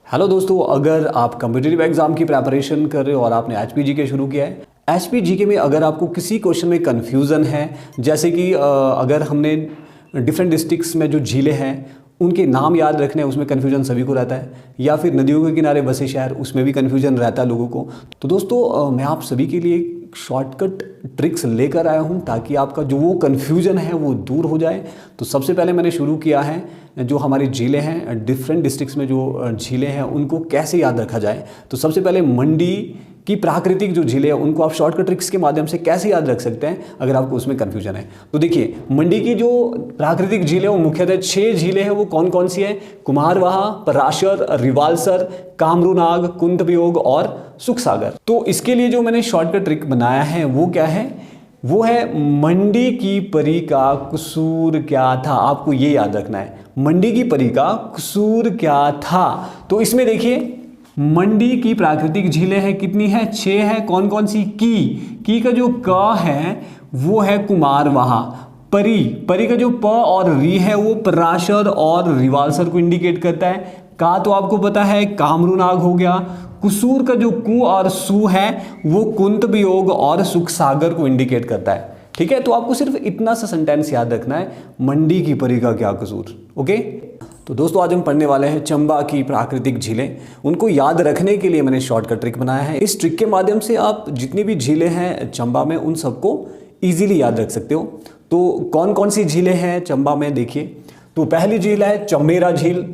Hello दोस्तों, अगर आप कम्पिटिटिव एग्जाम की प्रिपरेशन कर रहे हो और आपने एचपीजीके शुरू किया है, एचपीजीके में अगर आपको किसी क्वेश्चन में कन्फ्यूज़न है, जैसे कि अगर हमने डिफरेंट डिस्ट्रिक्ट्स में जो झीलें हैं उनके नाम याद रखने हैं, उसमें कन्फ्यूजन सभी को रहता है, या फिर नदियों के किनारे बसे शहर, उसमें भी कन्फ्यूजन रहता है लोगों को। तो दोस्तों मैं आप सभी के लिए शॉर्टकट ट्रिक्स लेकर आया हूं ताकि आपका जो वो कन्फ्यूजन है वो दूर हो जाए। तो सबसे पहले मैंने शुरू किया है जो हमारी झीलें हैं, डिफरेंट डिस्ट्रिक्ट्स में जो झीलें हैं उनको कैसे याद रखा जाए। तो सबसे पहले मंडी की प्राकृतिक जो झीलें हैं उनको आप शॉर्टकट ट्रिक्स के माध्यम से कैसे याद रख सकते हैं अगर आपको उसमें कन्फ्यूजन है। तो देखिए, मंडी की जो प्राकृतिक झीलें वो मुख्यतः 6 झीलें हैं। वो कौन कौन सी हैं? कुमारवाहा, पराशर, रिवालसर, कामरूनाग, कुंतवियोग और सुखसागर। तो इसके लिए जो मैंने शॉर्टकट ट्रिक बनाया है वो क्या है? वो है मंडी की परी का कसूर क्या था। आपको ये याद रखना है, मंडी की परी का कसूर क्या था। तो इसमें देखिए, मंडी की प्राकृतिक झीलें हैं, कितनी है? 6 है। कौन कौन सी? की का जो क है वो है कुमारवाहा। परी का जो प और री है वो पराशर और रिवालसर को इंडिकेट करता है। का तो आपको पता है कामरूनाग हो गया। कुसूर का जो कु और सु है वो कुंतवियोग और सुखसागर को इंडिकेट करता है। ठीक है, तो आपको सिर्फ इतना सा सेंटेंस याद रखना है, मंडी की परी का क्या कसूर। ओके, तो दोस्तों आज हम पढ़ने वाले हैं चंबा की प्राकृतिक झीलें। उनको याद रखने के लिए मैंने शॉर्टकट ट्रिक बनाया है। इस ट्रिक के माध्यम से आप जितनी भी झीलें हैं चंबा में उन सबको इजीली याद रख सकते हो। तो कौन कौन सी झीलें हैं चंबा में देखिए। तो पहली झील है चमेरा झील,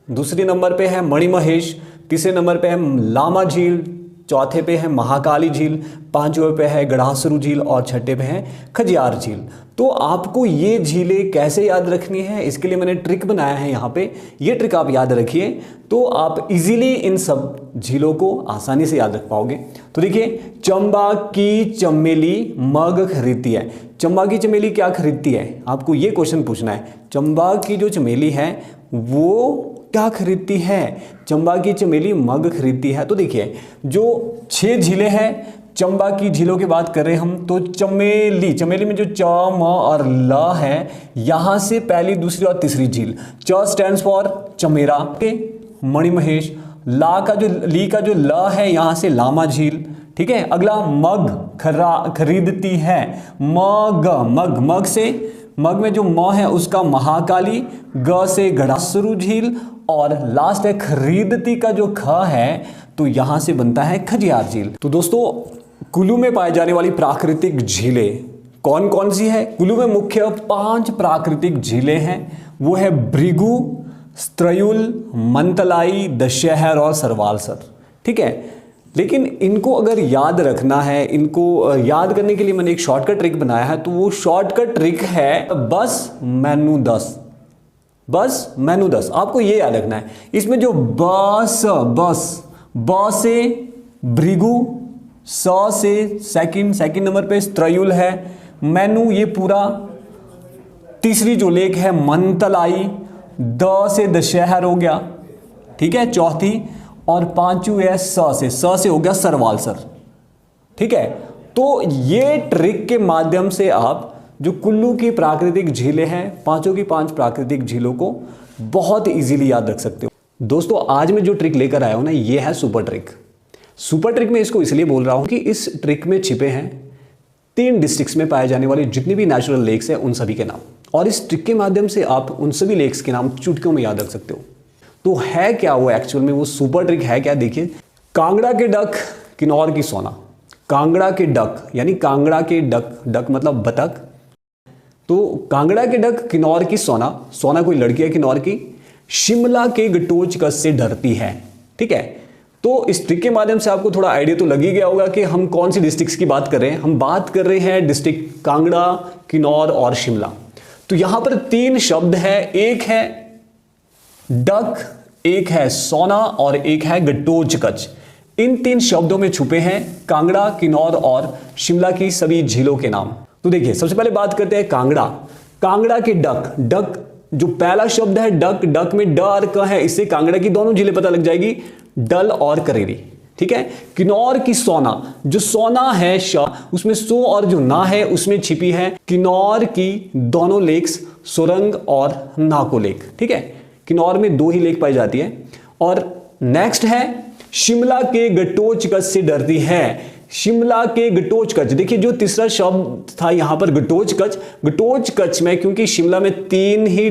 दूसरी नंबर पे है मणिमहेश, तीसरे नंबर पे है लामा झील, चौथे पे है महाकाली झील, पांचवें पे है गढ़ासरू झील और छठे पे है खजियार झील। तो आपको ये झीलें कैसे याद रखनी है इसके लिए मैंने ट्रिक बनाया है यहाँ पे। ये ट्रिक आप याद रखिए तो आप इजीली इन सब झीलों को आसानी से याद रख पाओगे। तो देखिए, चंबा की चमेली मग खरीदती है। चंबा की चमेली क्या खरीदती है? आपको ये क्वेश्चन पूछना है। चंबा की जो चमेली है वो क्या खरीदती है? चंबा की चमेली मग खरीदती है। तो देखिए, जो 6 झीलें हैं चंबा की झीलों की बात कर रहे हैं हम, तो चमेली में जो च म और ल है, यहां से पहली, दूसरी और तीसरी झील। च स्टैंड्स फॉर चमेरा के मणिमहेश, ली का जो ल है यहां से लामा झील। ठीक है, अगला मग खरीदती है। मग में जो म है उसका महाकाली, ग से गढ़ासरू झील और लास्ट है खरीदती का जो ख है तो यहां से बनता है खजियार झील। तो दोस्तों कुल्लू में पाई जाने वाली प्राकृतिक झीलें कौन कौन सी है? कुल्लू में मुख्य 5 प्राकृतिक झीलें हैं। वो है भृगु, स्त्रयुल, मंतलाई, दशहर और सरवालसर। ठीक है, लेकिन इनको अगर याद रखना है, इनको याद करने के लिए मैंने एक शॉर्टकट ट्रिक बनाया है। तो वो शॉर्टकट ट्रिक है बस मेनू 10। आपको ये याद रखना है। इसमें जो ब से भृगु, स से सेकंड नंबर पे स्त्रयुल है, मेनू ये पूरा, तीसरी जो लेक है मंतलाई, द से दशहर हो गया। ठीक है, चौथी, और पांचवी है स से हो गया सरवालसर। ठीक है, तो ये ट्रिक के माध्यम से आप जो कुल्लू की प्राकृतिक झीलें हैं, 5 की 5 प्राकृतिक झीलों को बहुत इजीली याद रख सकते हो। दोस्तों आज मैं जो ट्रिक लेकर आया हूं ना, ये है सुपर ट्रिक। सुपर ट्रिक में इसको इसलिए बोल रहा हूं कि इस ट्रिक में छिपे हैं 3 डिस्ट्रिक्ट्स में पाए जाने वाले जितनी भी नेचुरल लेक्स हैं उन सभी के नाम, और इस ट्रिक के माध्यम से आप उन सभी लेक्स के नाम चुटकियों में याद रख सकते हो। तो है क्या वो एक्चुअल में, वो सुपर ट्रिक है क्या? देखिए, कांगड़ा के डक, किन्नौर की सोना। कांगड़ा के डक यानी कांगड़ा के डक मतलब बतख। तो कांगड़ा के डक, किन्नौर की सोना कोई लड़की है किन्नौर की, शिमला के गटोच कस से डरती है। ठीक है, तो इस ट्रिक के माध्यम से आपको थोड़ा आइडिया तो लग ही गया होगा कि हम कौन सी डिस्ट्रिक्ट्स की बात कर रहे हैं। हम बात कर रहे हैं डिस्ट्रिक्ट कांगड़ा, किन्नौर और शिमला। तो यहां पर 3 शब्द है, एक है डक, एक है सोना और एक है गटोचकच। इन 3 शब्दों में छुपे हैं कांगड़ा, किन्नौर और शिमला की सभी झीलों के नाम। तो देखिए, सबसे पहले बात करते हैं कांगड़ा के डक जो पहला शब्द है डक में ड और क है, इससे कांगड़ा की दोनों झीलें पता लग जाएगी, डल और करेरी। ठीक है, किन्नौर की सोना, जो सोना है श, उसमें सो और जो ना है उसमें छिपी है किन्नौर की दोनों लेक्स, सुरंग और नाको लेक। ठीक है, किन्नौर में 2 ही लेक पाई जाती है। और नेक्स्ट है शिमला के घटोत्कच से डरती है। शिमला के घटोत्कच, देखिए जो तीसरा शब्द था यहां पर घटोत्कच, घटोत्कच में क्योंकि शिमला में 3 ही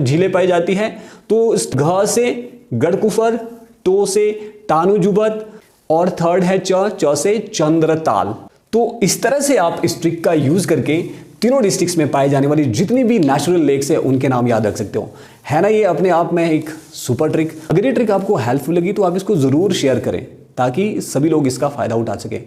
झीलें पाई जाती हैं, तो घ से गढ़कुफर, टो से टानुजुबत और थर्ड है च से चंद्रताल। तो इस तरह से आप इस ट्रिक का यूज करके तीनों डिस्ट्रिक्ट्स में पाए जाने वाली जितनी भी नेचुरल लेक्स है उनके नाम याद रख सकते हो। है ना ये अपने आप में एक सुपर ट्रिक। अगर ये ट्रिक आपको हेल्पफुल लगी तो आप इसको जरूर शेयर करें ताकि सभी लोग इसका फायदा उठा सके।